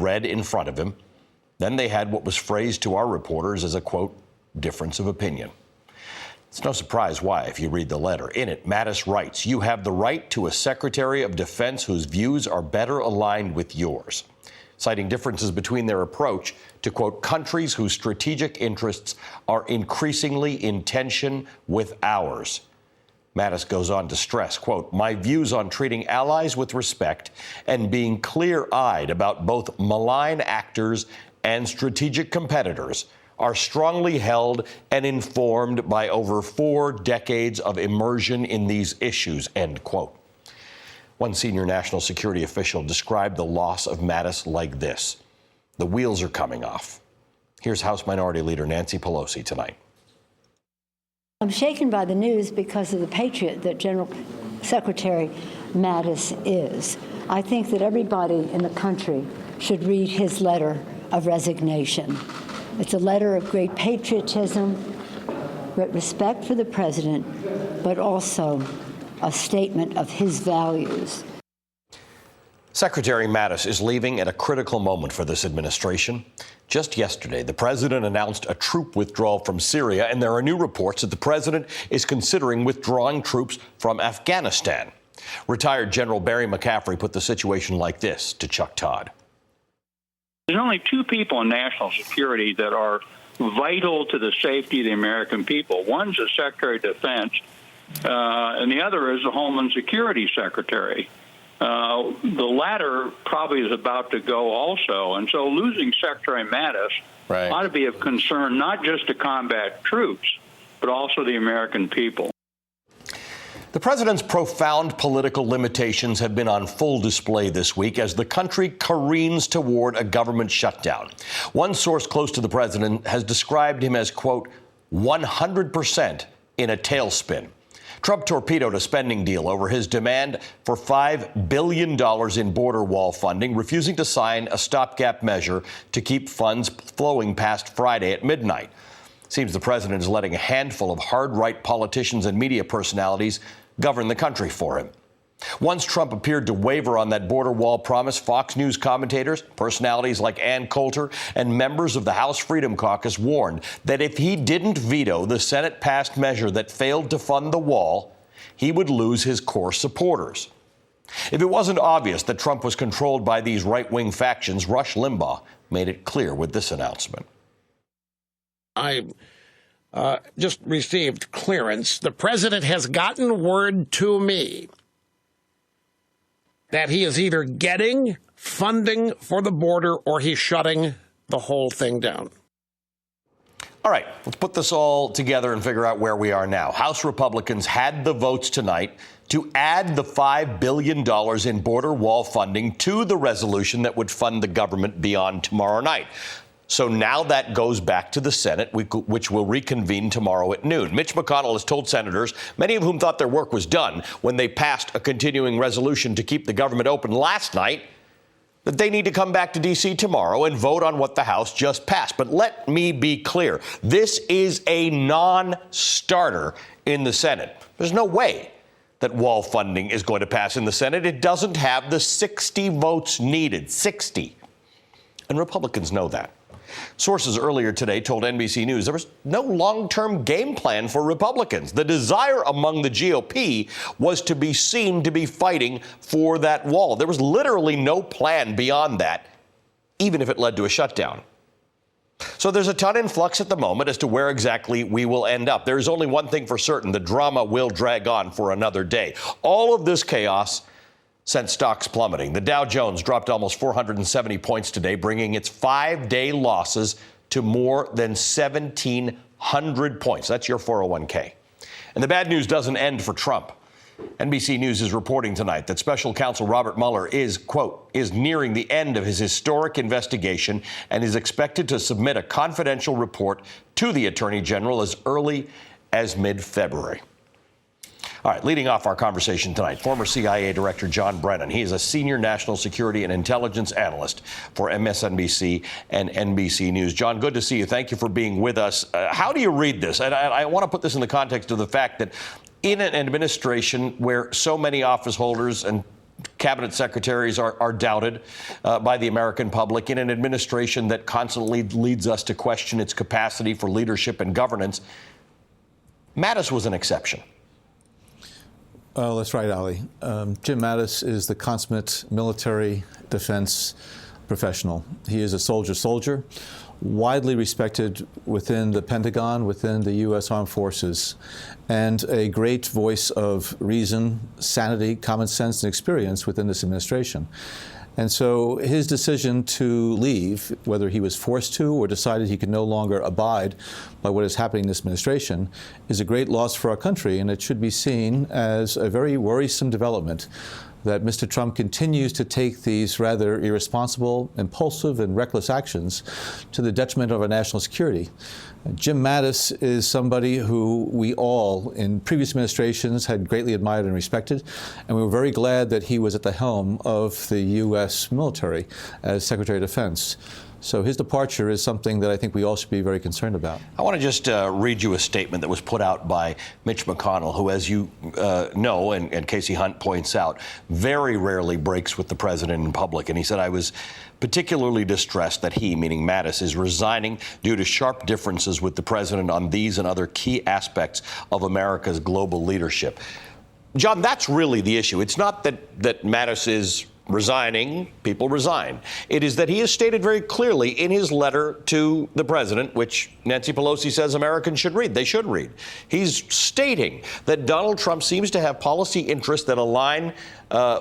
read in front of him. Then they had what was phrased to our reporters as a, quote, difference of opinion. It's no surprise why, if you read the letter. In it, Mattis writes, "You have the right to a Secretary of Defense whose views are better aligned with yours," citing differences between their approach to, quote, countries whose strategic interests are increasingly in tension with ours. Mattis goes on to stress, quote, "My views on treating allies with respect and being clear-eyed about both malign actors and strategic competitors are strongly held and informed by over 4 decades of immersion in these issues," end quote. One senior national security official described the loss of Mattis like this: "The wheels are coming off." Here's House Minority Leader Nancy Pelosi tonight. I'm shaken by the news because of the patriot that General Secretary Mattis is. I think that everybody in the country should read his letter of resignation. It's a letter of great patriotism, great respect for the president, but also a statement of his values. Secretary Mattis is leaving at a critical moment for this administration. Just yesterday, the president announced a troop withdrawal from Syria, and there are new reports that the president is considering withdrawing troops from Afghanistan. Retired General Barry McCaffrey put the situation like this to Chuck Todd. There's only 2 people in national security that are vital to the safety of the American people. One's the Secretary of Defense, and the other is the Homeland Security Secretary. The latter probably is about to go also, and so losing Secretary Mattis ought to be of concern not just to combat troops, but also the American people. The president's profound political limitations have been on full display this week as the country careens toward a government shutdown. One source close to the president has described him as, quote, 100% in a tailspin. Trump torpedoed a spending deal over his demand for $5 billion in border wall funding, refusing to sign a stopgap measure to keep funds flowing past Friday at midnight. Seems the president is letting a handful of hard-right politicians and media personalities govern the country for him. Once Trump appeared to waver on that border wall promise, Fox News commentators, personalities like Ann Coulter, and members of the House Freedom Caucus warned that if he didn't veto the Senate-passed measure that failed to fund the wall, he would lose his core supporters. If it wasn't obvious that Trump was controlled by these right-wing factions, Rush Limbaugh made it clear with this announcement. I just received clearance. The president has gotten word to me that he is either getting funding for the border or he's shutting the whole thing down. All right, let's put this all together and figure out where we are now. House Republicans had the votes tonight to add the $5 billion in border wall funding to the resolution that would fund the government beyond tomorrow night. So now that goes back to the Senate, which will reconvene tomorrow at noon. Mitch McConnell has told senators, many of whom thought their work was done when they passed a continuing resolution to keep the government open last night, that they need to come back to D.C. tomorrow and vote on what the House just passed. But let me be clear. This is a non-starter in the Senate. There's no way that wall funding is going to pass in the Senate. It doesn't have the 60 votes needed. 60. And Republicans know that. Sources earlier today told NBC News there was no long-term game plan for Republicans. The desire among the GOP was to be seen to be fighting for that wall. There was literally no plan beyond that, even if it led to a shutdown. So there's a ton in flux at the moment as to where exactly we will end up. There's only one thing for certain: the drama will drag on for another day. All of this chaos sent stocks plummeting. The Dow Jones dropped almost 470 points today, bringing its 5-day losses to more than 1,700 points. That's your 401k. And the bad news doesn't end for Trump. NBC News is reporting tonight that special counsel Robert Mueller is, quote, is nearing the end of his historic investigation and is expected to submit a confidential report to the Attorney General as early as mid-February. All right, leading off our conversation tonight, former CIA Director John Brennan. He is a senior national security and intelligence analyst for MSNBC and NBC News. John, good to see you. Thank you for being with us. How do you read this? And I want to put this in the context of the fact that in an administration where so many office holders and cabinet secretaries are doubted by the American public in an administration that constantly leads us to question its capacity for leadership and governance. Mattis was an exception. That's right, Ali. Jim Mattis is the consummate military defense professional. He is a soldier, widely respected within the Pentagon, within the U.S. Armed Forces, and a great voice of reason, sanity, common sense, and experience within this administration. And so his decision to leave, whether he was forced to or decided he could no longer abide by what is happening in this administration, is a great loss for our country, and it should be seen as a very worrisome development that Mr. Trump continues to take these rather irresponsible, impulsive, and reckless actions to the detriment of our national security. Jim Mattis is somebody who we all, in previous administrations, had greatly admired and respected, and we were very glad that he was at the helm of the U.S. military as Secretary of Defense. So his departure is something that I think we all should be very concerned about. I want to just read you a statement that was put out by Mitch McConnell, who, as you know, and Casey Hunt points out, very rarely breaks with the president in public. And he said, I was particularly distressed that he, meaning Mattis, is resigning due to sharp differences with the president on these and other key aspects of America's global leadership. John, that's really the issue. It's not that Mattis is resigning, people resign. It is that he has stated very clearly in his letter to the president, which Nancy Pelosi says Americans should read. They should read. He's stating that Donald Trump seems to have policy interests that align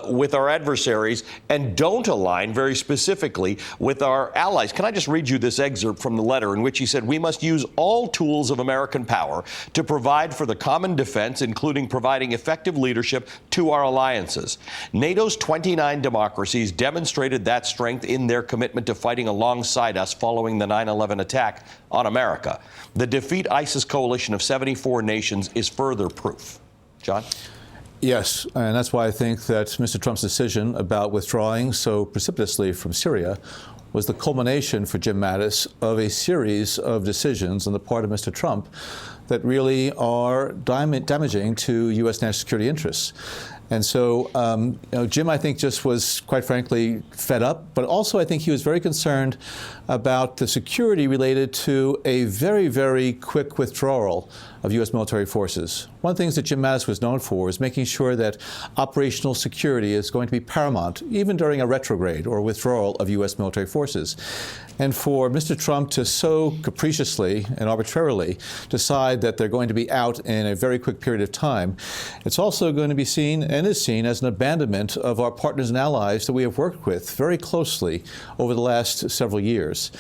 with our adversaries and don't align very specifically with our allies. Can I just read you this excerpt from the letter in which he said, we must use all tools of American power to provide for the common defense, including providing effective leadership to our alliances. NATO's 29 democracies demonstrated that strength in their commitment to fighting alongside us following the 9/11 attack on America. The Defeat ISIS coalition of 74 nations is further proof. John? Yes, and that's why I think that Mr. Trump's decision about withdrawing so precipitously from Syria was the culmination for Jim Mattis of a series of decisions on the part of Mr. Trump that really are damaging to U.S. national security interests. And so, Jim, I think, just was, quite frankly, fed up. But also, I think he was very concerned about the security related to a very, very quick withdrawal of U.S. military forces. One of the things that Jim Mattis was known for is making sure that operational security is going to be paramount, even during a retrograde or withdrawal of U.S. military forces. And for Mr. Trump to so capriciously and arbitrarily decide that they're going to be out in a very quick period of time, it's also going to be seen and is seen as an abandonment of our partners and allies that we have worked with very closely over the last several years.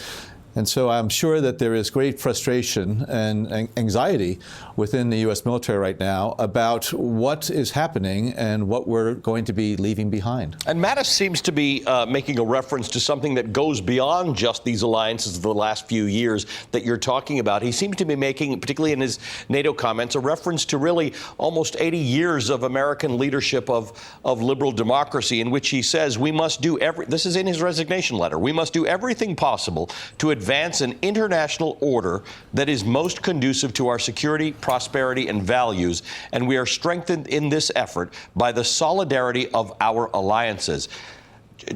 And so I'm sure that there is great frustration and anxiety within the U.S. military right now about what is happening and what we're going to be leaving behind. And Mattis seems to be making a reference to something that goes beyond just these alliances of the last few years that you're talking about. He seems to be making, particularly in his NATO comments, a reference to really almost 80 years of American leadership of liberal democracy, in which he says we must do this is in his resignation letter, we must do everything possible to advance an international order that is most conducive to our security, prosperity, and values, and we are strengthened in this effort by the solidarity of our alliances.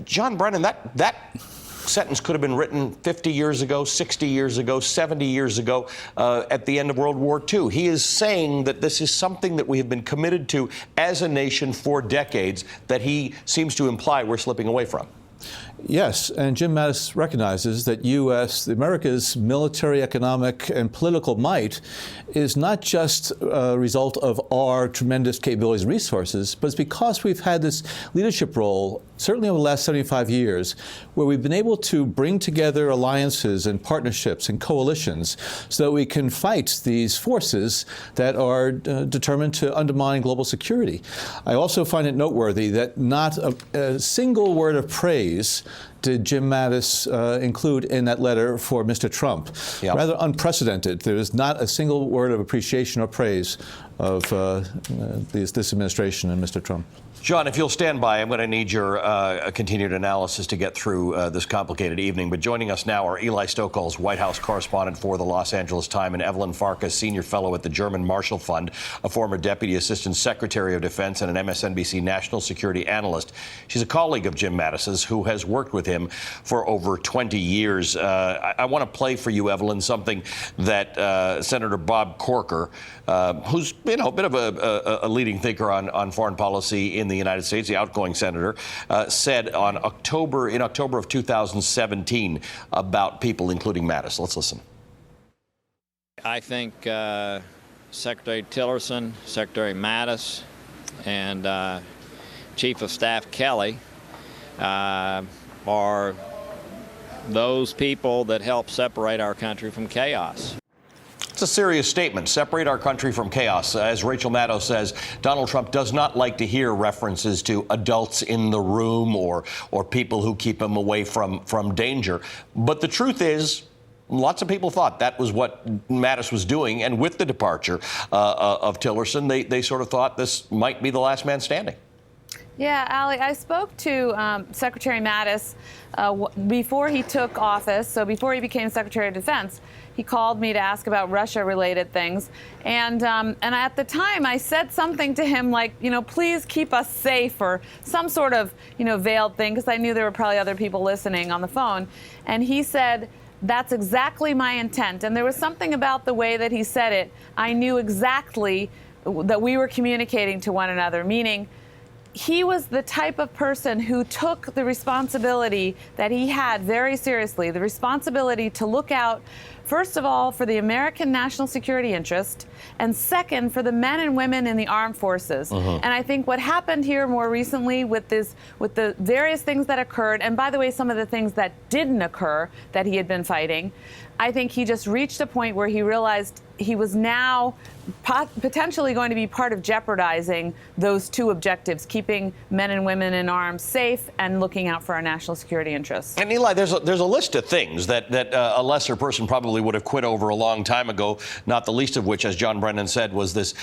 John Brennan, that sentence could have been written 50 years ago, 60 years ago, 70 years ago, at the end of World War II. He is saying that this is something that we have been committed to as a nation for decades that he seems to imply we're slipping away from. Yes, and Jim Mattis recognizes that America's military, economic, and political might is not just a result of our tremendous capabilities and resources, but it's because we've had this leadership role, certainly over the last 75 years, where we've been able to bring together alliances and partnerships and coalitions so that we can fight these forces that are determined to undermine global security. I also find it noteworthy that not a single word of praise did Jim Mattis include in that letter for Mr. Trump. Yep. Rather unprecedented. There is not a single word of appreciation or praise of this administration and Mr. Trump. John, if you'll stand by, I'm going to need your continued analysis to get through this complicated evening. But joining us now are Eli Stokols, White House correspondent for the Los Angeles Times, and Evelyn Farkas, senior fellow at the German Marshall Fund, a former deputy assistant secretary of defense and an MSNBC national security analyst. She's a colleague of Jim Mattis's who has worked with him for over 20 years. I want to play for you, Evelyn, something that Senator Bob Corker, who's been a bit of a leading thinker on foreign policy in the United States, the outgoing senator, said in October of 2017 about people, including Mattis. Let's listen. I think Secretary Tillerson, Secretary Mattis, and Chief of Staff Kelly are those people that help separate our country from chaos. It's a serious statement. Separate our country from chaos. As Rachel Maddow says, Donald Trump does not like to hear references to adults in the room or people who keep him away from danger. But the truth is, lots of people thought that was what Mattis was doing. And with the departure of Tillerson, they sort of thought this might be the last man standing. Yeah, Ali, I spoke to Secretary Mattis before he took office, so before he became Secretary of Defense. He called me to ask about Russia-related things. And at the time, I said something to him like, please keep us safe, or some sort of, veiled thing, because I knew there were probably other people listening on the phone. And he said, that's exactly my intent. And there was something about the way that he said it. I knew exactly that we were communicating to one another, meaning he was the type of person who took the responsibility that he had very seriously, the responsibility to look out, first of all, for the American national security interest, and second, for the men and women in the armed forces. And I think what happened here more recently with the various things that occurred, and by the way, some of the things that didn't occur that he had been fighting, I think he just reached a point where he realized he was now potentially going to be part of jeopardizing those two objectives, keeping men and women in arms safe and looking out for our national security interests. And Eli, there's a list of things that a lesser person probably would have quit over a long time ago, not the least of which, as John Brennan said, was this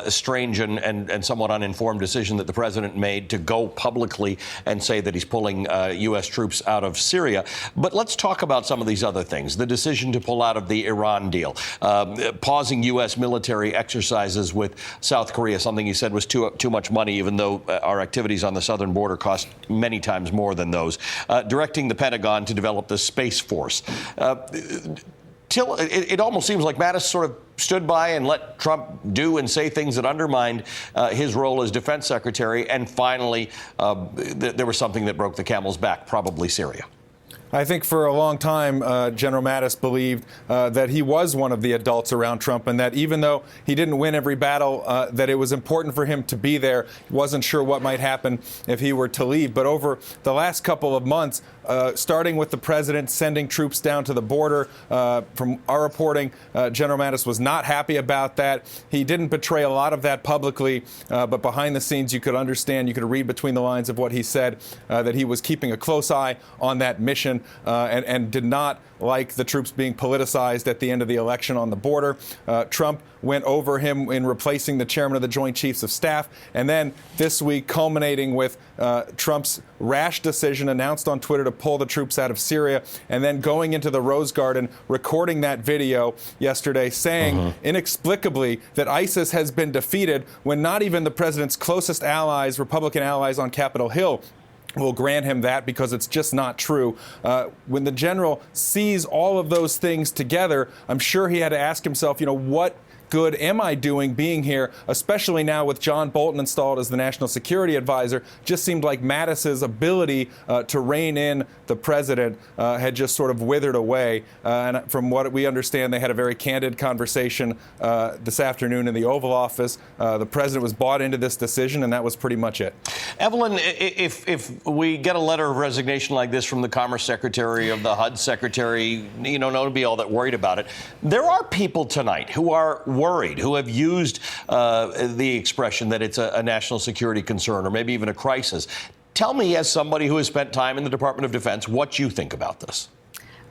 strange and somewhat uninformed decision that the president made to go publicly and say that he's pulling U.S. troops out of Syria. But let's talk about some of these other things. The decision to pull out of the Iran deal, pausing U.S. military exercises with South Korea, something he said was too much money, even though our activities on the southern border cost many times more than those, directing the Pentagon to develop the Space Force. It almost seems like Mattis sort of stood by and let Trump do and say things that undermined his role as defense secretary. And finally, there was something that broke the camel's back, probably Syria. I think for a long time, General Mattis believed that he was one of the adults around Trump, and that even though he didn't win every battle, that it was important for him to be there. He wasn't sure what might happen if he were to leave. But over the last couple of months, starting with the president sending troops down to the border, from our reporting, General Mattis was not happy about that. He didn't betray a lot of that publicly, but behind the scenes, you could understand, you could read between the lines of what he said, that he was keeping a close eye on that mission. And did not like the troops being politicized at the end of the election on the border. Trump went over him in replacing the chairman of the Joint Chiefs of Staff. And then this week, culminating with Trump's rash decision announced on Twitter to pull the troops out of Syria, and then going into the Rose Garden, recording that video yesterday, saying inexplicably that ISIS has been defeated when not even the president's closest allies, Republican allies on Capitol Hill, will grant him that, because it's just not true. When the general sees all of those things together, I'm sure he had to ask himself, what good am I doing being here, especially now with John Bolton installed as the national security advisor? Just seemed like Mattis's ability to rein in the president had just sort of withered away. And from what we understand, they had a very candid conversation this afternoon in the Oval Office. The president was bought into this decision, and that was pretty much it. Evelyn, if we get a letter of resignation like this from the Commerce Secretary, of the HUD Secretary, no one to be all that worried about it. There are people tonight who are worried, who have used the expression that it's a national security concern or maybe even a crisis. Tell me, as somebody who has spent time in the Department of Defense, what you think about this.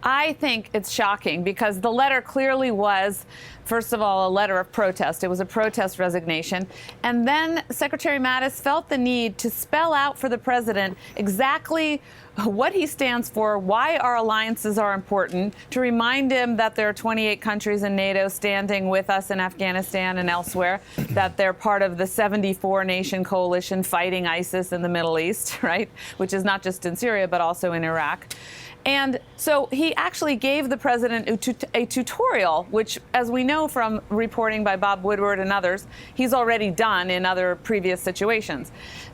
I think it's shocking because the letter clearly was, first of all, a letter of protest. It was a protest resignation. And then Secretary Mattis felt the need to spell out for the president exactly what he stands for, why our alliances are important, to remind him that there are 28 countries in NATO standing with us in Afghanistan and elsewhere, that they're part of the 74-nation coalition fighting ISIS in the Middle East, right, which is not just in Syria, but also in Iraq. And so he actually gave the president a tutorial, which, as we know from reporting by Bob Woodward and others, he's already done in other previous situations.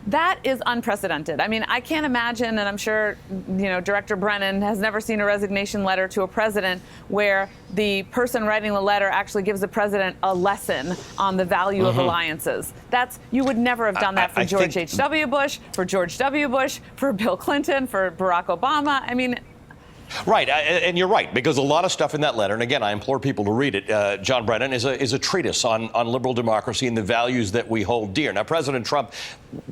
That is unprecedented. I mean, I can't imagine, and I'm sure, Director Brennan has never seen a resignation letter to a president where the person writing the letter actually gives the president a lesson on the value of alliances. You would never have done that for George H.W. Bush, for George W. Bush, for Bill Clinton, for Barack Obama. I mean, right, and you're right, because a lot of stuff in that letter, and again, I implore people to read it, John Brennan, is a treatise on liberal democracy and the values that we hold dear. Now, President Trump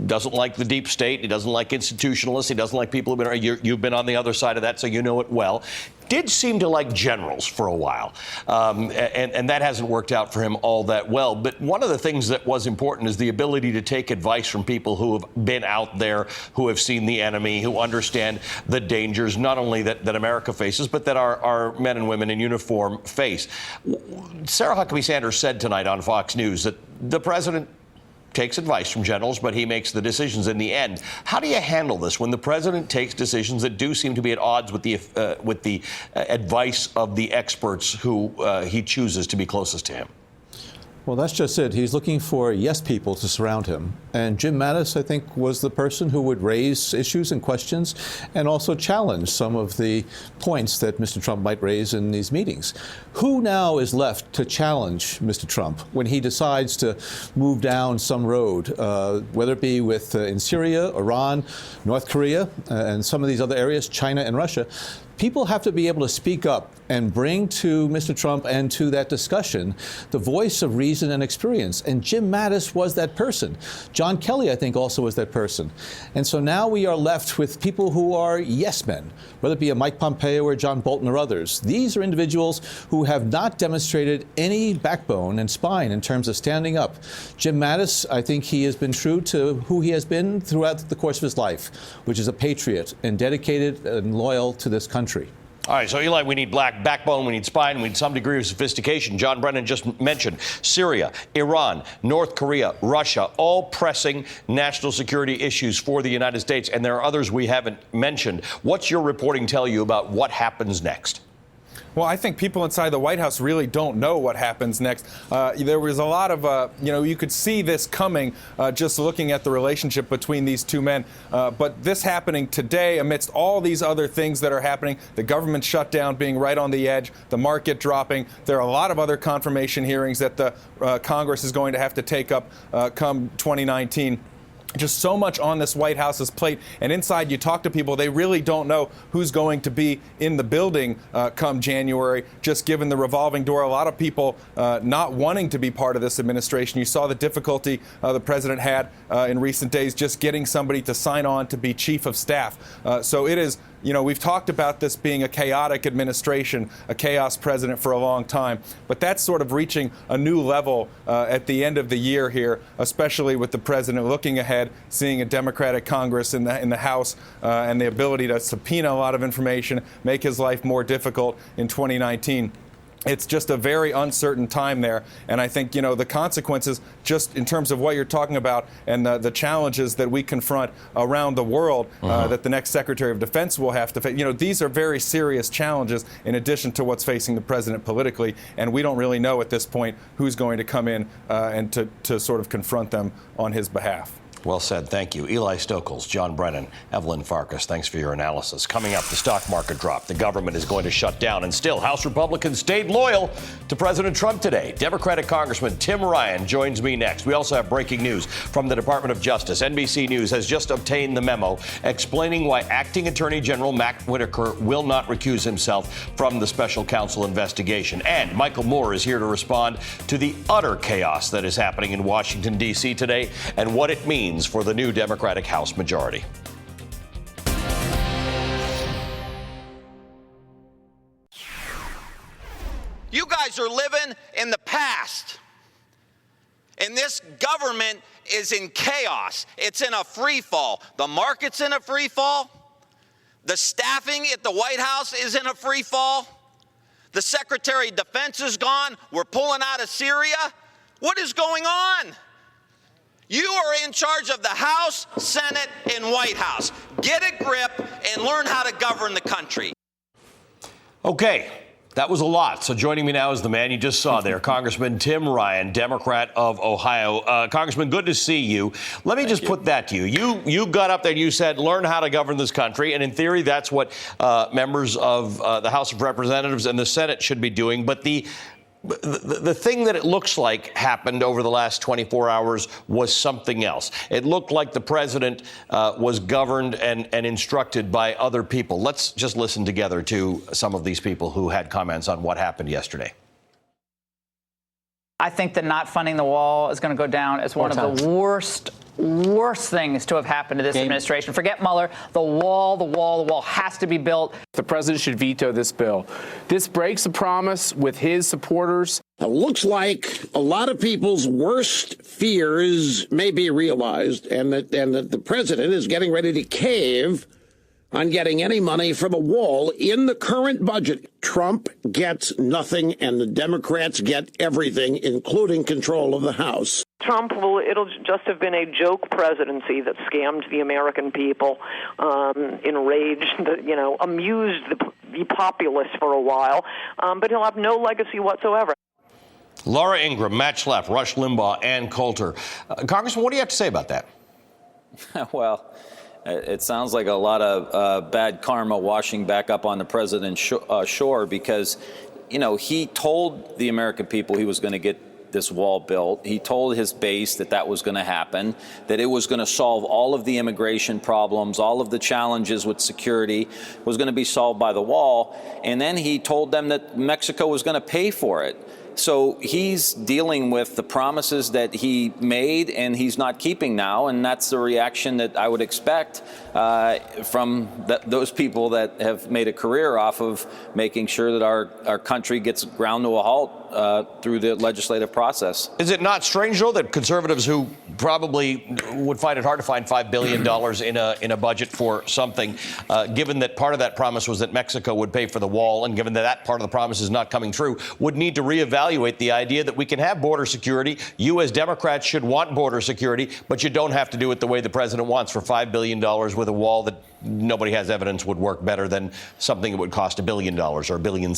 doesn't like the deep state. He doesn't like institutionalists. He doesn't like people who've been, you've been on the other side of that, so you know it well. Did seem to like generals for a while, and that hasn't worked out for him all that well. But one of the things that was important is the ability to take advice from people who have been out there, who have seen the enemy, who understand the dangers, not only that America faces, but that our men and women in uniform face. Sarah Huckabee Sanders said tonight on Fox News that the president takes advice from generals, but he makes the decisions in the end. How do you handle this when the president takes decisions that do seem to be at odds with the advice of the experts who he chooses to be closest to him? Well, that's just it. He's looking for yes people to surround him. And Jim Mattis, I think, was the person who would raise issues and questions and also challenge some of the points that Mr. Trump might raise in these meetings. Who now is left to challenge Mr. Trump when he decides to move down some road, whether it be in Syria, Iran, North Korea, and some of these other areas, China and Russia? People have to be able to speak up and bring to Mr. Trump and to that discussion the voice of reason and experience. And Jim Mattis was that person. John Kelly, I think, also was that person. And so now we are left with people who are yes men, whether it be a Mike Pompeo or John Bolton or others. These are individuals who have not demonstrated any backbone and spine in terms of standing up. Jim Mattis, I think he has been true to who he has been throughout the course of his life, which is a patriot and dedicated and loyal to this country. All right, so Eli, we need black backbone, we need spine, we need some degree of sophistication. John Brennan just mentioned Syria, Iran, North Korea, Russia, all pressing national security issues for the United States, and there are others we haven't mentioned. What's your reporting tell you about what happens next? Well, I think people inside the White House really don't know what happens next. There was a lot of, you could see this coming just looking at the relationship between these two men. But this happening today amidst all these other things that are happening, the government shutdown being right on the edge, the market dropping. There are a lot of other confirmation hearings that the Congress is going to have to take up come 2019. Just so much on this White House's plate. And inside, you talk to people, they really don't know who's going to be in the building come January, just given the revolving door. A lot of people not wanting to be part of this administration. You saw the difficulty the president had in recent days just getting somebody to sign on to be chief of staff. So it is, we've talked about this being a chaotic administration, a chaos president for a long time. But that's sort of reaching a new level at the end of the year here, especially with the president looking ahead, seeing a Democratic Congress in the House and the ability to subpoena a lot of information, make his life more difficult in 2019. It's just a very uncertain time there. And I think, the consequences, just in terms of what you're talking about and the challenges that we confront around the world that the next Secretary of Defense will have to face, these are very serious challenges in addition to what's facing the president politically. And we don't really know at this point who's going to come in and to sort of confront them on his behalf. Well said. Thank you. Eli Stokols, John Brennan, Evelyn Farkas, thanks for your analysis. Coming up, the stock market dropped. The government is going to shut down. And still, House Republicans stayed loyal to President Trump today. Democratic Congressman Tim Ryan joins me next. We also have breaking news from the Department of Justice. NBC News has just obtained the memo explaining why Acting Attorney General Matt Whitaker will not recuse himself from the special counsel investigation. And Michael Moore is here to respond to the utter chaos that is happening in Washington, D.C. today and what it means for the new Democratic House majority. guys are living in the past. And this government is in chaos. It's in a free fall. The market's in a free fall. The staffing at the White House is in a free fall. The Secretary of Defense is gone. We're pulling out of Syria. What is going on? You are in charge of the House, Senate, and White House. Get a grip and learn how to govern the country. Okay, that was a lot. So joining me now is the man you just saw there, Congressman Tim Ryan, Democrat of Ohio. Congressman, good to see you. Let me just put that to you. You got up there and you said, learn how to govern this country. And in theory, that's what members of the House of Representatives and the Senate should be doing. But the thing that it looks like happened over the last 24 hours was something else. It looked like the president was governed and instructed by other people. Let's just listen together to some of these people who had comments on what happened yesterday. I think that not funding the wall is going to go down as one of the worst things to have happened to this administration. Forget Mueller. The wall has to be built. The president should veto this bill. This breaks a promise with his supporters. It looks like a lot of people's worst fears may be realized, and that the president is getting ready to cave on getting any money for the wall in the current budget. Trump gets nothing, and the Democrats get everything, including control of the House. Trump it'll just have been a joke presidency that scammed the American people, enraged, amused the populace for a while, but he'll have no legacy whatsoever. Laura Ingraham, Matt Schlapp, Rush Limbaugh, Ann Coulter. Congressman, what do you have to say about that? Well, it sounds like a lot of bad karma washing back up on the president's shore because, he told the American people he was going to get this wall built. He told his base that was going to happen, that it was going to solve all of the immigration problems, all of the challenges with security was going to be solved by the wall. And then he told them that Mexico was going to pay for it. So he's dealing with the promises that he made and he's not keeping now. And that's the reaction that I would expect from those people that have made a career off of making sure that our country gets ground to a halt through the legislative process. Is it not strange, though, that conservatives who probably would find it hard to find $5 billion in a budget for something, given that part of that promise was that Mexico would pay for the wall, and given that part of the promise is not coming through, would need to reevaluate the idea that we can have border security. You as Democrats should want border security, but you don't have to do it the way the president wants for $5 billion with a wall that nobody has evidence would work better than something that would cost $1 billion or $1.6 billion.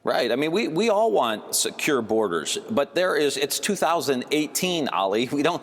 Right. I mean, we all want secure borders, but it's 2018, Ali. We don't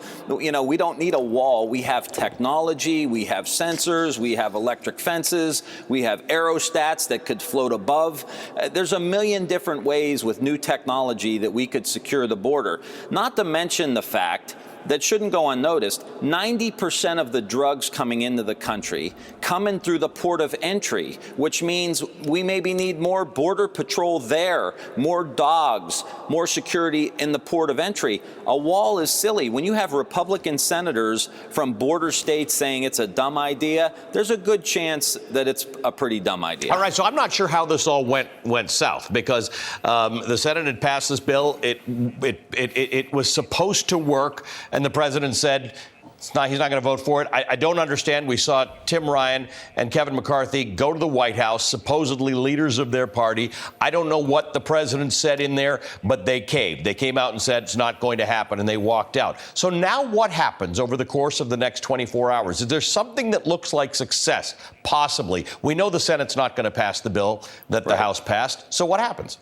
need a wall. We have technology, we have sensors, we have electric fences, we have aerostats that could float above. There's a million different ways with new technology that we could secure the border. Not to mention the fact that shouldn't go unnoticed, 90% of the drugs coming into the country come in through the port of entry, which means we maybe need more border patrol there, more dogs, more security in the port of entry. A wall is silly. When you have Republican senators from border states saying it's a dumb idea, there's a good chance that it's a pretty dumb idea. All right, so I'm not sure how this all went south because the Senate had passed this bill. It was supposed to work. And the president said he's not going to vote for it. I don't understand. We saw Tim Ryan and Kevin McCarthy go to the White House, supposedly leaders of their party. I don't know what the president said in there, but they caved. They came out and said it's not going to happen, and they walked out. So now what happens over the course of the next 24 hours? Is there something that looks like success? Possibly. We know the Senate's not going to pass the bill that the House passed. So what happens?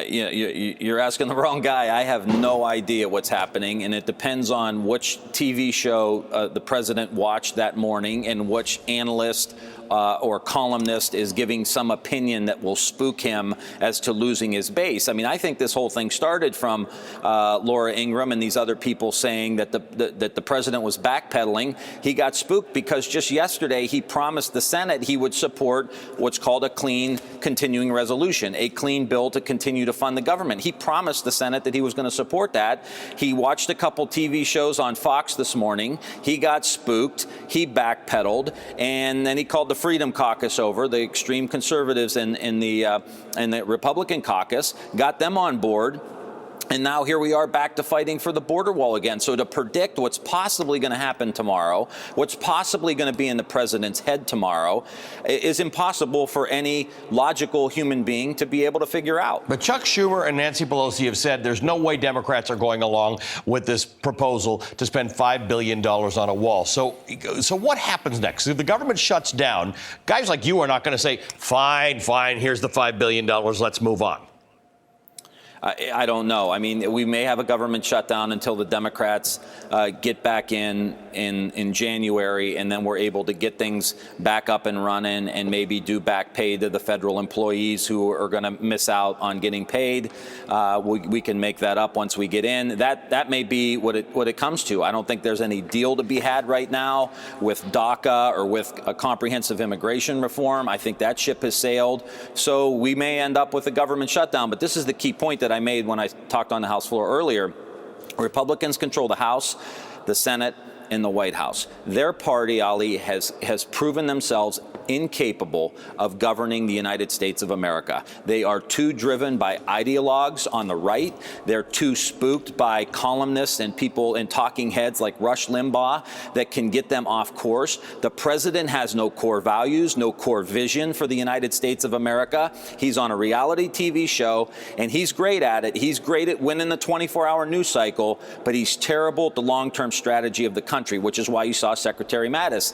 You're asking the wrong guy. I have no idea what's happening, and it depends on which TV show the president watched that morning and which analyst or columnist is giving some opinion that will spook him as to losing his base. I mean, I think this whole thing started from Laura Ingraham and these other people saying that the president was backpedaling. He got spooked because just yesterday he promised the Senate he would support what's called a clean continuing resolution, a clean bill to continue to fund the government. He promised the Senate that he was going to support that. He watched a couple TV shows on Fox this morning. He got spooked. He backpedaled, and then he called the Freedom Caucus over, the extreme conservatives in the Republican caucus, got them on board. And now here we are back to fighting for the border wall again. So to predict what's possibly going to happen tomorrow, what's possibly going to be in the president's head tomorrow, is impossible for any logical human being to be able to figure out. But Chuck Schumer and Nancy Pelosi have said there's no way Democrats are going along with this proposal to spend $5 billion on a wall. So what happens next? If the government shuts down, guys like you are not going to say, fine, here's the $5 billion, let's move on. I don't know. I mean, we may have a government shutdown until the Democrats get back in January, and then we're able to get things back up and running and maybe do back pay to the federal employees who are going to miss out on getting paid. We can make that up once we get in. That may be what it comes to. I don't think there's any deal to be had right now with DACA or with a comprehensive immigration reform. I think that ship has sailed. So we may end up with a government shutdown. But this is the key point that I made when I talked on the House floor earlier. Republicans control the House, the Senate, and the White House. Their party, Ali, has proven themselves incapable of governing the United States of America. They are too driven by ideologues on the right. They're too spooked by columnists and people and talking heads like Rush Limbaugh that can get them off course. The president has no core values, no core vision for the United States of America. He's on a reality TV show, and he's great at it. He's great at winning the 24-hour news cycle, but he's terrible at the long-term strategy of the country, which is why you saw Secretary Mattis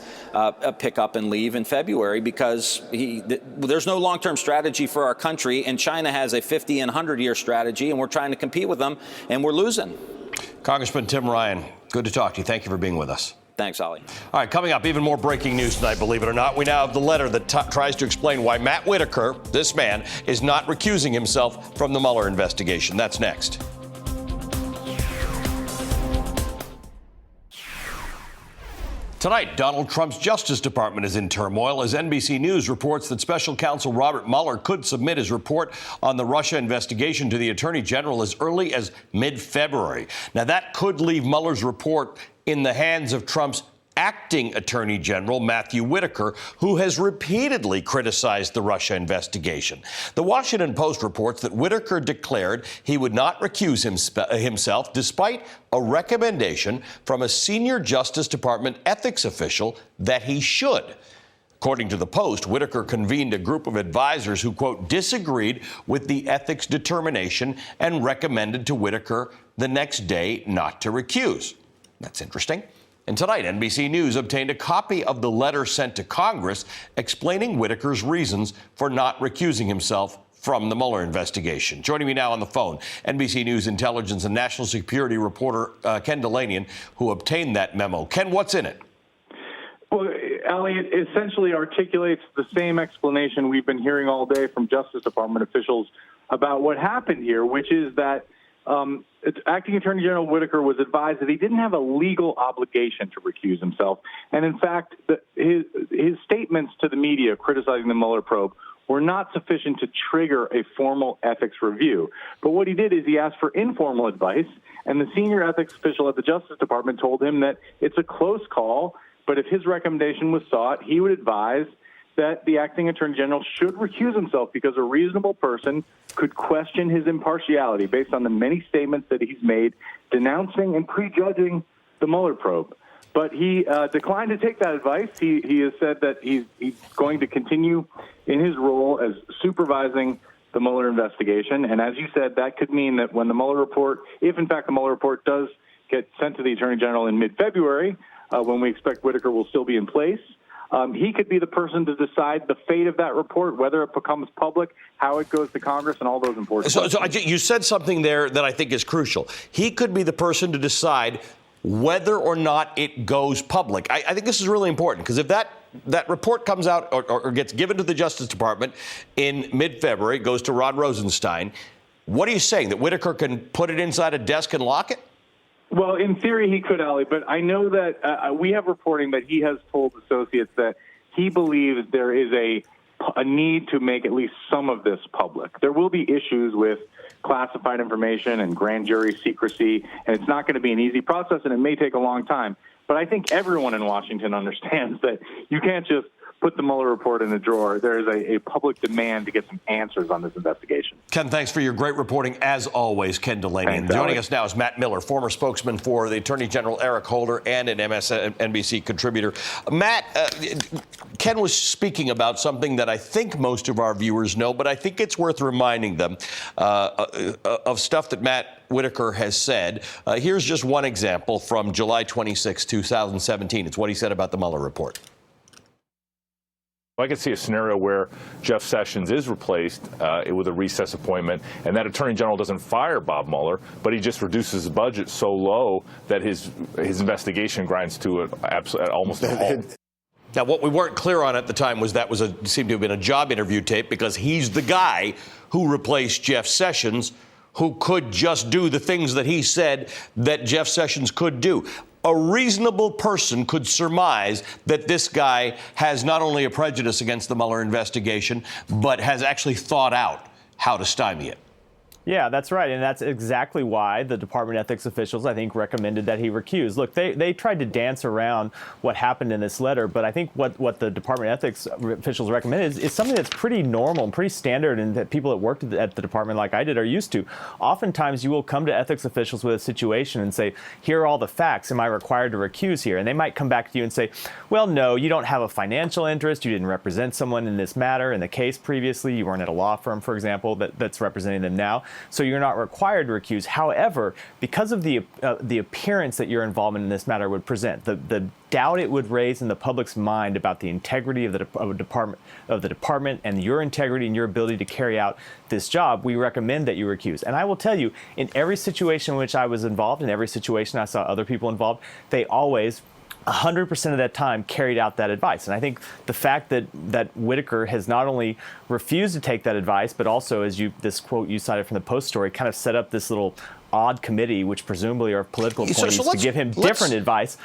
pick up and leave in February, because there's no long-term strategy for our country, and China has a 50 and 100-year strategy, and we're trying to compete with them, and we're losing. Congressman Tim Ryan, good to talk to you. Thank you for being with us. Thanks, Ali. All right, coming up, even more breaking news tonight, believe it or not. We now have the letter that tries to explain why Matt Whitaker, this man, is not recusing himself from the Mueller investigation. That's next. Tonight, Donald Trump's Justice Department is in turmoil as NBC News reports that Special Counsel Robert Mueller could submit his report on the Russia investigation to the Attorney General as early as mid-February. Now, that could leave Mueller's report in the hands of Trump's acting Attorney General Matthew Whitaker, who has repeatedly criticized the Russia investigation. The Washington Post reports that Whitaker declared he would not recuse himself despite a recommendation from a senior Justice Department ethics official that he should. According to the Post, Whitaker convened a group of advisors who, quote, disagreed with the ethics determination and recommended to Whitaker the next day not to recuse. That's interesting. And tonight, NBC News obtained a copy of the letter sent to Congress explaining Whitaker's reasons for not recusing himself from the Mueller investigation. Joining me now on the phone, NBC News intelligence and national security reporter Ken Dilanian, who obtained that memo. Ken, what's in it? Well, Ali, it essentially articulates the same explanation we've been hearing all day from Justice Department officials about what happened here, which is that Acting Attorney General Whitaker was advised that he didn't have a legal obligation to recuse himself. And in fact, his statements to the media criticizing the Mueller probe were not sufficient to trigger a formal ethics review. But what he did is he asked for informal advice, and the senior ethics official at the Justice Department told him that it's a close call, but if his recommendation was sought, he would advise that the acting attorney general should recuse himself because a reasonable person could question his impartiality based on the many statements that he's made denouncing and prejudging the Mueller probe. But he declined to take that advice. He has said that he's going to continue in his role as supervising the Mueller investigation. And as you said, that could mean that when the Mueller report, if in fact the Mueller report does get sent to the attorney general in mid-February, when we expect Whitaker will still be in place, he could be the person to decide the fate of that report, whether it becomes public, how it goes to Congress, and all those important questions. You said something there that I think is crucial. He could be the person to decide whether or not it goes public. I think this is really important because if that report comes out or gets given to the Justice Department in mid-February, goes to Rod Rosenstein, what are you saying, that Whitaker can put it inside a desk and lock it? Well, in theory, he could, Ali, but I know that we have reporting that he has told associates that he believes there is a need to make at least some of this public. There will be issues with classified information and grand jury secrecy, and it's not going to be an easy process, and it may take a long time. But I think everyone in Washington understands that you can't just put the Mueller report in the drawer. There is a public demand to get some answers on this investigation. Ken, thanks for your great reporting, as always, Ken Delaney. And joining us now is Matt Miller, former spokesman for the Attorney General Eric Holder and an MSNBC contributor. Matt, Ken was speaking about something that I think most of our viewers know, but I think it's worth reminding them of stuff that Matt Whitaker has said. Here's just one example from July 26, 2017. It's what he said about the Mueller report. I could see a scenario where Jeff Sessions is replaced with a recess appointment, and that Attorney General doesn't fire Bob Mueller, but he just reduces his budget so low that his investigation grinds to almost a halt. Now, what we weren't clear on at the time was that seemed to have been a job interview tape, because he's the guy who replaced Jeff Sessions, who could just do the things that he said that Jeff Sessions could do. A reasonable person could surmise that this guy has not only a prejudice against the Mueller investigation, but has actually thought out how to stymie it. Yeah, that's right. And that's exactly why the Department ethics officials, I think, recommended that he recuse. Look, they tried to dance around what happened in this letter, but I think what the Department ethics officials recommended is something that's pretty normal and pretty standard, and that people that worked at the department like I did are used to. Oftentimes, you will come to ethics officials with a situation and say, here are all the facts. Am I required to recuse here? And they might come back to you and say, well, no, you don't have a financial interest. You didn't represent someone in this matter, in the case previously. You weren't at a law firm, for example, that's representing them now. So you're not required to recuse. However, because of the appearance that your involvement in this matter would present, the doubt it would raise in the public's mind about the integrity of the department and your integrity and your ability to carry out this job, we recommend that you recuse. And I will tell you, in every situation in which I was involved, in every situation I saw other people involved, they always 100% of that time carried out that advice. And I think the fact that Whitaker has not only refused to take that advice, but also, as this quote you cited from the Post story, kind of set up this little odd committee, which presumably are political appointees, to give him different advice,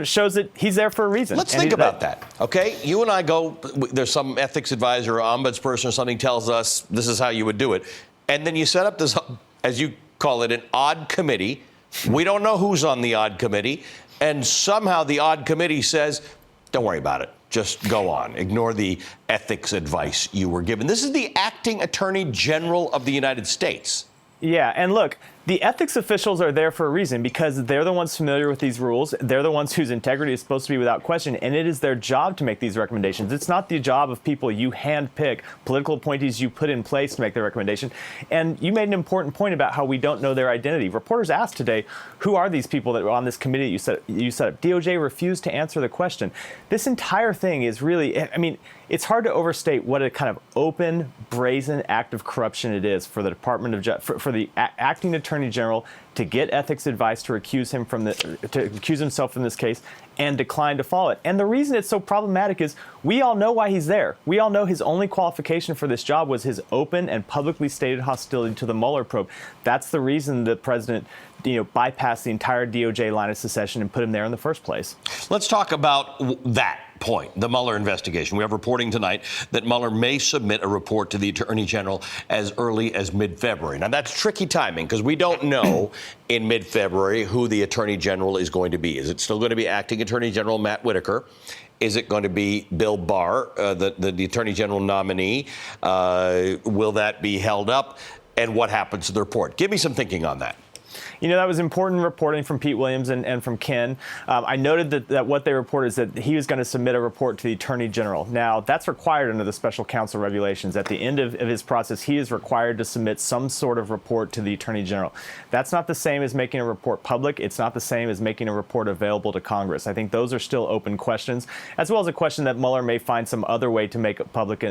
shows that he's there for a reason. Let's think about that, okay? You and I go, there's some ethics advisor or ombudsperson or something tells us this is how you would do it. And then you set up this, as you call it, an odd committee. We don't know who's on the odd committee. And somehow the odd committee says, don't worry about it. Just go on. Ignore the ethics advice you were given. This is the acting Attorney General of the United States. Yeah, and look, the ethics officials are there for a reason, because they're the ones familiar with these rules. They're the ones whose integrity is supposed to be without question, and it is their job to make these recommendations. It's not the job of people you handpick, political appointees you put in place to make the recommendation. And you made an important point about how we don't know their identity. Reporters asked today, who are these people that were on this committee you set up? DOJ refused to answer the question. This entire thing is really, I mean, it's hard to overstate what a kind of open, brazen act of corruption it is for the Department of for the acting Attorney General to get ethics advice to accuse himself from this case and decline to follow it. And the reason it's so problematic is we all know why he's there. We all know his only qualification for this job was his open and publicly stated hostility to the Mueller probe. That's the reason the president, bypassed the entire DOJ line of secession and put him there in the first place. Let's talk about that point, the Mueller investigation. We have reporting tonight that Mueller may submit a report to the Attorney General as early as mid-February. Now, that's tricky timing, because we don't know in mid-February who the Attorney General is going to be. Is it still going to be acting Attorney General Matt Whitaker? Is it going to be Bill Barr, the Attorney General nominee? Will that be held up? And what happens to the report? Give me some thinking on that. That was important reporting from Pete Williams and from Ken. I noted that what they reported is that he was going to submit a report to the Attorney General. Now, that's required under the special counsel regulations. At the end of his process, he is required to submit some sort of report to the Attorney General. That's not the same as making a report public. It's not the same as making a report available to Congress. I think those are still open questions, as well as a question that Mueller may find some other way to make public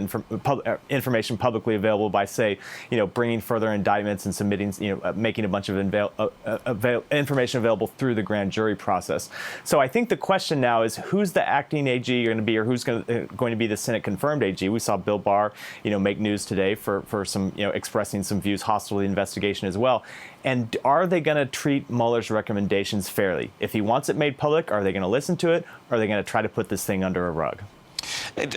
information publicly available by, say, bringing further indictments and submitting, making a bunch of information available through the grand jury process. So I think the question now is, who's the acting AG going to be, or who's going to be the Senate confirmed AG? We saw Bill Barr, make news today for some, expressing some views hostile to the investigation as well. And are they going to treat Mueller's recommendations fairly? If he wants it made public, are they going to listen to it? Or are they going to try to put this thing under a rug?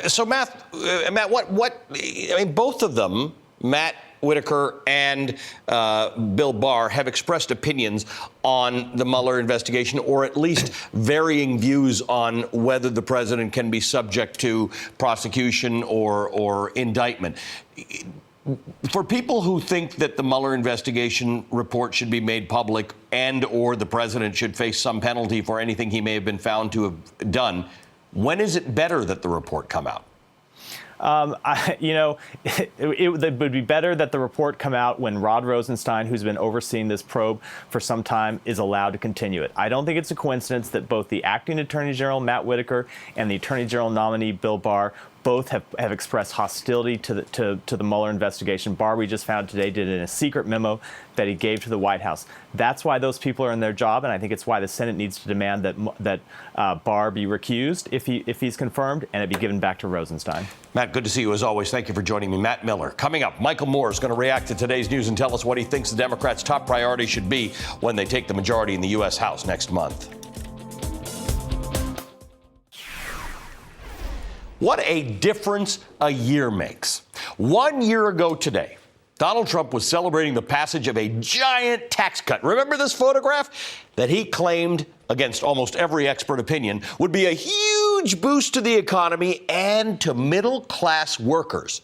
So, Matt, both of them, Matt Whitaker and Bill Barr have expressed opinions on the Mueller investigation, or at least varying views on whether the president can be subject to prosecution or indictment. For people who think that the Mueller investigation report should be made public and or the president should face some penalty for anything he may have been found to have done, when is it better that the report come out? It would be better that the report come out when Rod Rosenstein, who's been overseeing this probe for some time, is allowed to continue it. I don't think it's a coincidence that both the acting Attorney General, Matt Whitaker, and the Attorney General nominee, Bill Barr, both have expressed hostility to the Mueller investigation. Barr, we just found today, did it in a secret memo that he gave to the White House. That's why those people are in their job, and I think it's why the Senate needs to demand that Barr be recused if he's confirmed, and it be given back to Rosenstein. Matt, good to see you as always. Thank you for joining me. Matt Miller. Coming up, Michael Moore is going to react to today's news and tell us what he thinks the Democrats' top priority should be when they take the majority in the U.S. House next month. What a difference a year makes. 1 year ago today, Donald Trump was celebrating the passage of a giant tax cut. Remember this photograph? That he claimed, against almost every expert opinion, would be a huge boost to the economy and to middle-class workers.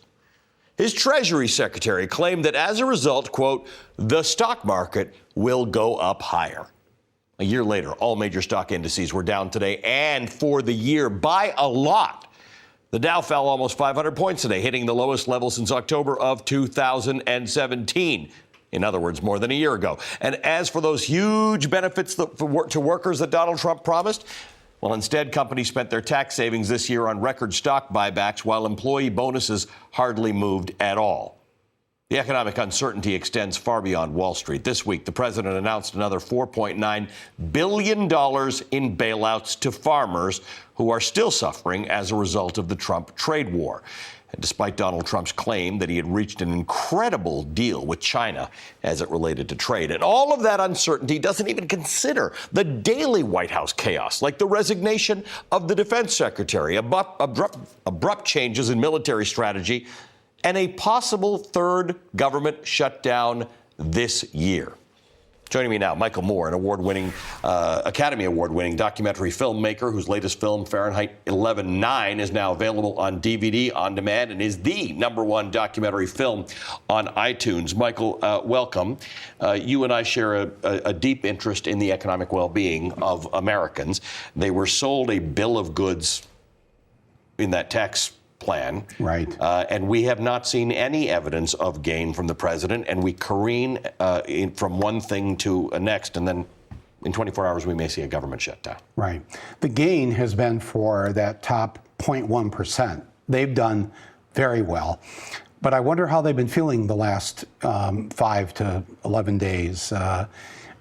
His Treasury Secretary claimed that as a result, quote, the stock market will go up higher. A year later, all major stock indices were down today, and for the year by a lot. The Dow fell almost 500 points today, hitting the lowest level since October of 2017. In other words, more than a year ago. And as for those huge benefits to workers that Donald Trump promised, well, instead, companies spent their tax savings this year on record stock buybacks, while employee bonuses hardly moved at all. The economic uncertainty extends far beyond Wall Street. This week, the president announced another $4.9 billion in bailouts to farmers who are still suffering as a result of the Trump trade war. And despite Donald Trump's claim that he had reached an incredible deal with China as it related to trade. And all of that uncertainty doesn't even consider the daily White House chaos, like the resignation of the defense secretary, abrupt changes in military strategy, and a possible third government shutdown this year. Joining me now, Michael Moore, an Academy Award-winning documentary filmmaker whose latest film, Fahrenheit 11/9, is now available on DVD on demand and is the #1 documentary film on iTunes. Michael, welcome. You and I share a deep interest in the economic well-being of Americans. They were sold a bill of goods in that tax plan. Right. And we have not seen any evidence of gain from the president, and we careen from one thing to a next, and then in 24 hours we may see a government shutdown. Right. The gain has been for that top 0.1%. They've done very well. But I wonder how they've been feeling the last 5 to 11 days.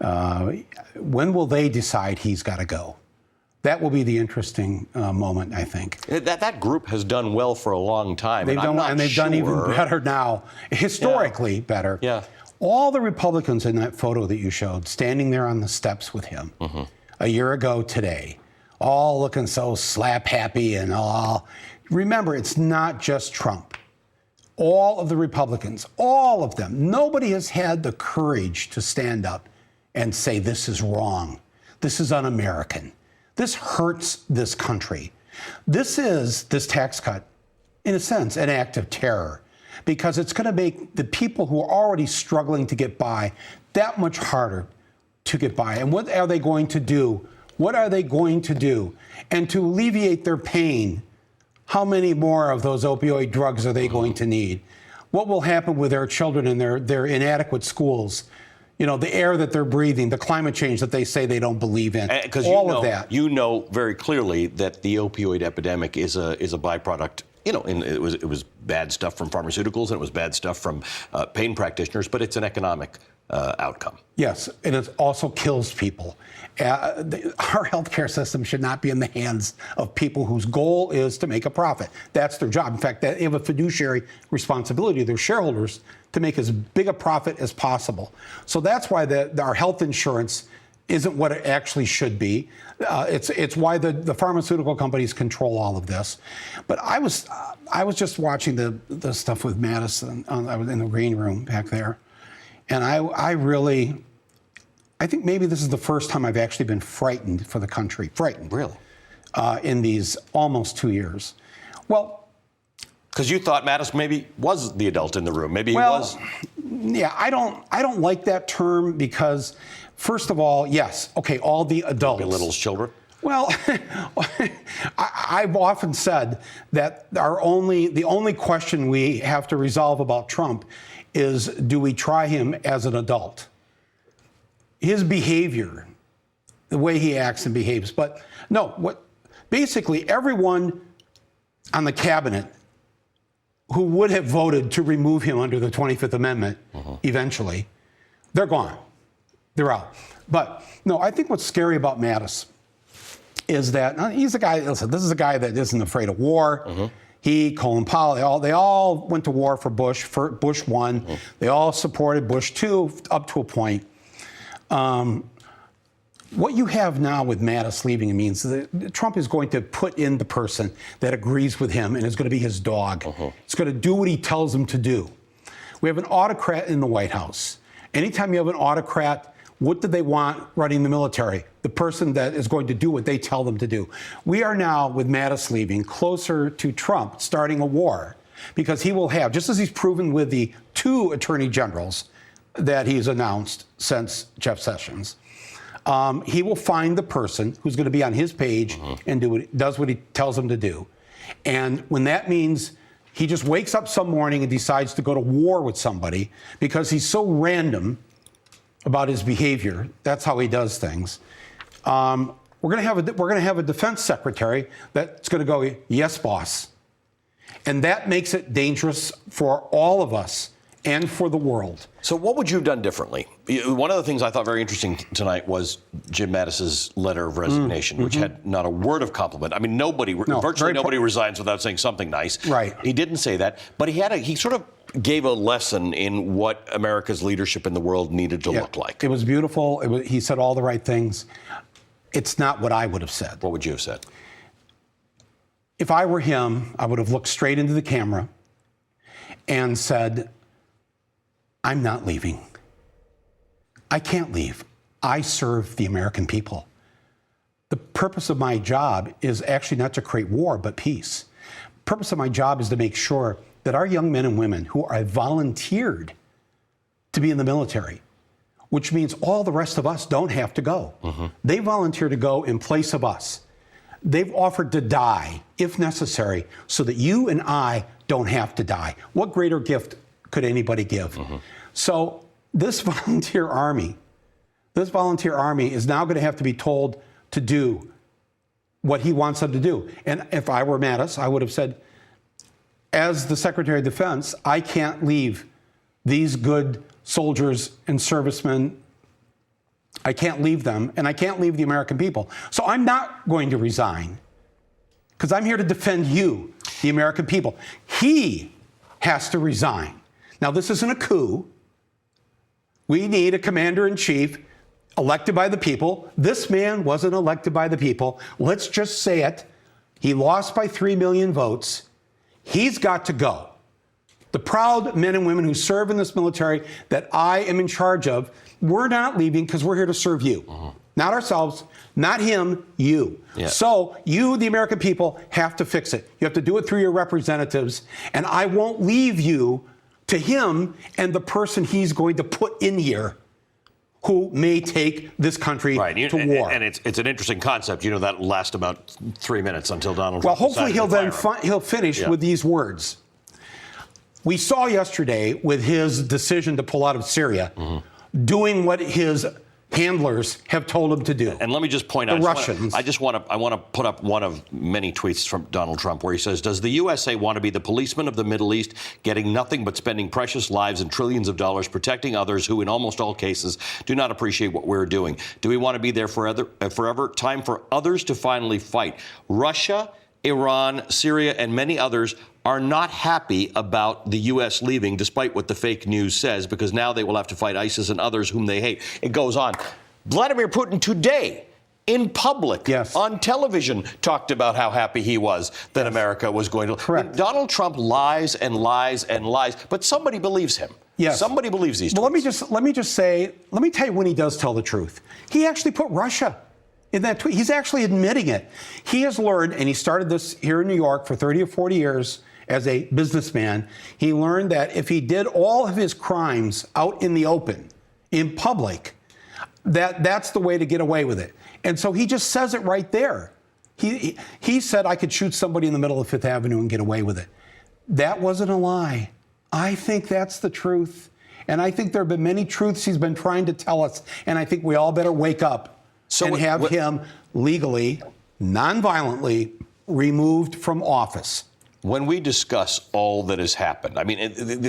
When will they decide he's got to go? That will be the interesting moment, I think. That group has done well for a long time. They've done even better now, historically better. Yeah. All the Republicans in that photo that you showed, standing there on the steps with him a year ago today, all looking so slap happy and all. Remember, it's not just Trump. All of the Republicans, all of them, nobody has had the courage to stand up and say this is wrong. This is un-American. This hurts this country. This tax cut, in a sense, an act of terror, because it's going to make the people who are already struggling to get by that much harder to get by. And what are they going to do? What are they going to do? And to alleviate their pain, how many more of those opioid drugs are they going to need? What will happen with their children in their inadequate schools? You know, the air that they're breathing, the climate change that they say they don't believe in, all of that. You know very clearly that the opioid epidemic is a byproduct. You know, it was bad stuff from pharmaceuticals and it was bad stuff from pain practitioners, but it's an economic outcome. Yes, and it also kills people. Our healthcare system should not be in the hands of people whose goal is to make a profit. That's their job. In fact, they have a fiduciary responsibility to their shareholders to make as big a profit as possible. So that's why our health insurance isn't what it actually should be. It's why the pharmaceutical companies control all of this. But I was just watching the stuff with Madison. I was in the green room back there, and I think maybe this is the first time I've actually been frightened for the country. Frightened, really, in these almost 2 years. Well, because you thought Mattis maybe was the adult in the room. Maybe he was. Yeah, I don't like that term because, first of all, yes, okay, all the adults belittles children. Well, I've often said that the only question we have to resolve about Trump is, do we try him as an adult? His behavior, the way he acts and behaves. But no, basically everyone on the cabinet who would have voted to remove him under the 25th Amendment eventually, they're gone. They're out. But no, I think what's scary about Mattis is that he's a guy, listen, this is a guy that isn't afraid of war. He, Colin Powell, they all went to war for Bush. Bush 1. They all supported Bush 2 up to a point. What you have now with Mattis leaving means that Trump is going to put in the person that agrees with him and is going to be his dog. It's going to do what he tells him to do. We have an autocrat in the White House. Anytime you have an autocrat, what do they want running the military? The person that is going to do what they tell them to do. We are now, with Mattis leaving, closer to Trump starting a war because he will have, just as he's proven with the 2 attorney generals that he's announced since Jeff Sessions, he will find the person who's going to be on his page and does what he tells him to do. And when that means he just wakes up some morning and decides to go to war with somebody because he's so random about his behavior, that's how he does things. We're going to have a defense secretary that's going to go, yes, boss. And that makes it dangerous for all of us and for the world. So what would you have done differently? One of the things I thought very interesting tonight was Jim Mattis's letter of resignation, which had not a word of compliment. I mean, virtually nobody resigns without saying something nice. Right. He didn't say that, but he sort of gave a lesson in what America's leadership in the world needed to look like. It was beautiful. He said all the right things. It's not what I would have said. What would you have said? If I were him, I would have looked straight into the camera and said, I'm not leaving. I can't leave. I serve the American people. The purpose of my job is actually not to create war, but peace. The purpose of my job is to make sure that our young men and women who are volunteered to be in the military, which means all the rest of us don't have to go. They volunteer to go in place of us. They've offered to die, if necessary, so that you and I don't have to die. What greater gift could anybody give? So this volunteer army is now going to have to be told to do what he wants them to do. And if I were Mattis, I would have said, as the Secretary of Defense, I can't leave these good soldiers and servicemen. I can't leave them, and I can't leave the American people. So I'm not going to resign because I'm here to defend you, the American people. He has to resign. Now, this isn't a coup. We need a commander-in-chief elected by the people. This man wasn't elected by the people. Let's just say it. He lost by 3 million votes. He's got to go. The proud men and women who serve in this military that I am in charge of, we're not leaving because we're here to serve you. Not ourselves, not him, you. Yeah. So you, the American people, have to fix it. You have to do it through your representatives. And I won't leave you to him and the person he's going to put in here who may take this country to war. And it's an interesting concept. You know, that'll last about 3 minutes until Donald Trump. Well, hopefully he'll finish with these words. We saw yesterday with his decision to pull out of Syria, doing what his handlers have told him to do. And let me just point out, Russians. I want to put up one of many tweets from Donald Trump where he says, does the USA want to be the policeman of the Middle East, getting nothing but spending precious lives and trillions of dollars protecting others who in almost all cases do not appreciate what we're doing? Do we want to be there forever? Time for others to finally fight. Russia, Iran, Syria, and many others are not happy about the U.S. leaving, despite what the fake news says, because now they will have to fight ISIS and others whom they hate. It goes on. Vladimir Putin today, in public, on television, talked about how happy he was that America was going to. Correct. Donald Trump lies and lies and lies, but somebody believes him. Yes. Somebody believes these. Well, let me tell you when he does tell the truth. He actually put Russia in that tweet. He's actually admitting it. He has learned, and he started this here in New York for 30 or 40 years as a businessman. He learned that if he did all of his crimes out in the open, in public, that's the way to get away with it. And so he just says it right there. He said, I could shoot somebody in the middle of Fifth Avenue and get away with it. That wasn't a lie. I think that's the truth. And I think there have been many truths he's been trying to tell us. And I think we all better wake up and have him legally, non-violently removed from office. When we discuss all that has happened, I mean,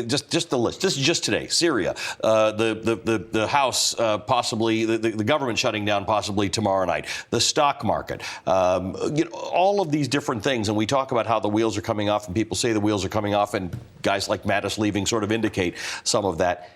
just the list. This is just today. Syria, the House possibly, the government shutting down possibly tomorrow night, the stock market, all of these different things. And we talk about how the wheels are coming off, and people say the wheels are coming off, and guys like Mattis leaving sort of indicate some of that.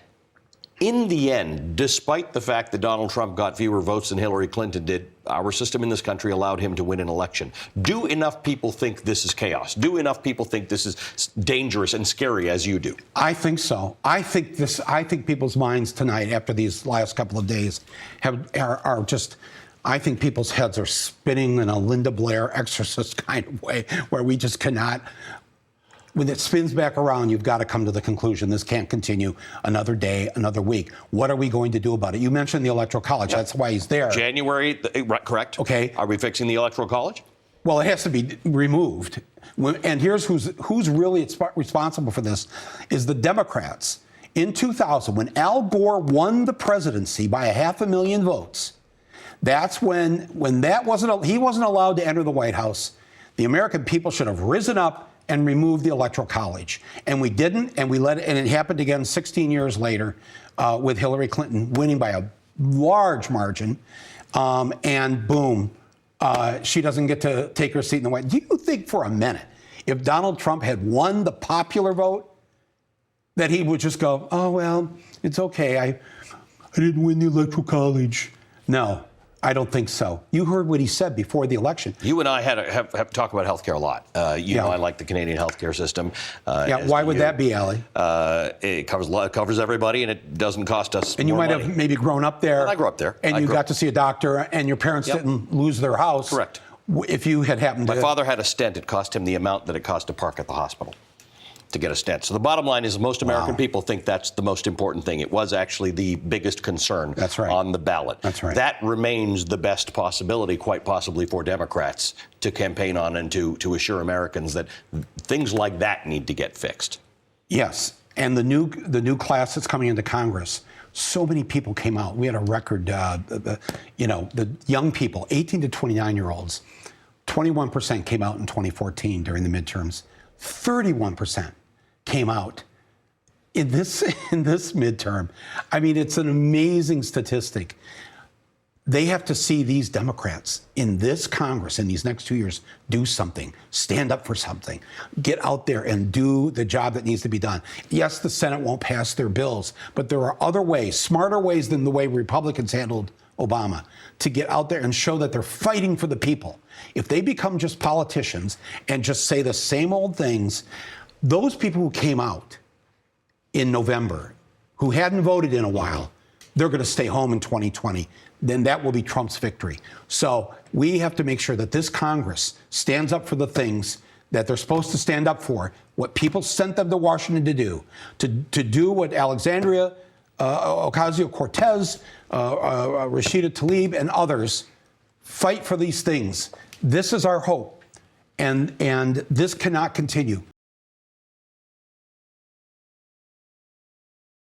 In the end, despite the fact that Donald Trump got fewer votes than Hillary Clinton did, our system in this country allowed him to win an election. Do enough people think this is chaos? Do enough people think this is dangerous and scary as you do? I think so. I think people's minds tonight, after these last couple of days, are just. I think people's heads are spinning in a Linda Blair exorcist kind of way, where we just cannot. When it spins back around, you've got to come to the conclusion this can't continue another day, another week. What are we going to do about it? You mentioned the Electoral College. That's why he's there. January, correct. Okay. Are we fixing the Electoral College? Well, it has to be removed. And here's who's really responsible for this is the Democrats. In 2000, when Al Gore won the presidency by 500,000 votes, that's when he wasn't allowed to enter the White House. The American people should have risen up and removed the Electoral College. And we didn't, and we let it, and it happened again 16 years later with Hillary Clinton winning by a large margin. And boom, she doesn't get to take her seat in the White House. Do you think for a minute, if Donald Trump had won the popular vote, that he would just go, oh, well, it's okay, I didn't win the Electoral College? No. I don't think so. You heard what he said before the election. You and I have talked about healthcare a lot. Know I like the Canadian healthcare system. Why would that be, Ali? It covers everybody, and it doesn't cost us And you more might money. have maybe grown up there. Well, I grew up there. And you got to see a doctor, and your parents didn't lose their house. Correct. If you had happened to... My father had a stent. It cost him the amount that it cost to park at the hospital to get a stent. So the bottom line is most American people think that's the most important thing. It was actually the biggest concern on the ballot. That's right. That remains the best possibility, quite possibly, for Democrats to campaign on and to assure Americans that things like that need to get fixed. Yes. And the new class that's coming into Congress, so many people came out. We had a record, the young people, 18 to 29-year-olds, 21% came out in 2014 during the midterms. 31% came out in this midterm. I mean, it's an amazing statistic. They have to see these Democrats in this Congress in these next 2 years do something, stand up for something, get out there and do the job that needs to be done. Yes, the Senate won't pass their bills, but there are other ways, smarter ways than the way Republicans handled Obama, to get out there and show that they're fighting for the people. If they become just politicians and just say the same old things, those people who came out in November, who hadn't voted in a while, they're going to stay home in 2020. Then that will be Trump's victory. So we have to make sure that this Congress stands up for the things that they're supposed to stand up for, what people sent them to Washington to do what Alexandria Ocasio-Cortez, Rashida Tlaib, and others fight for these things. This is our hope, and this cannot continue.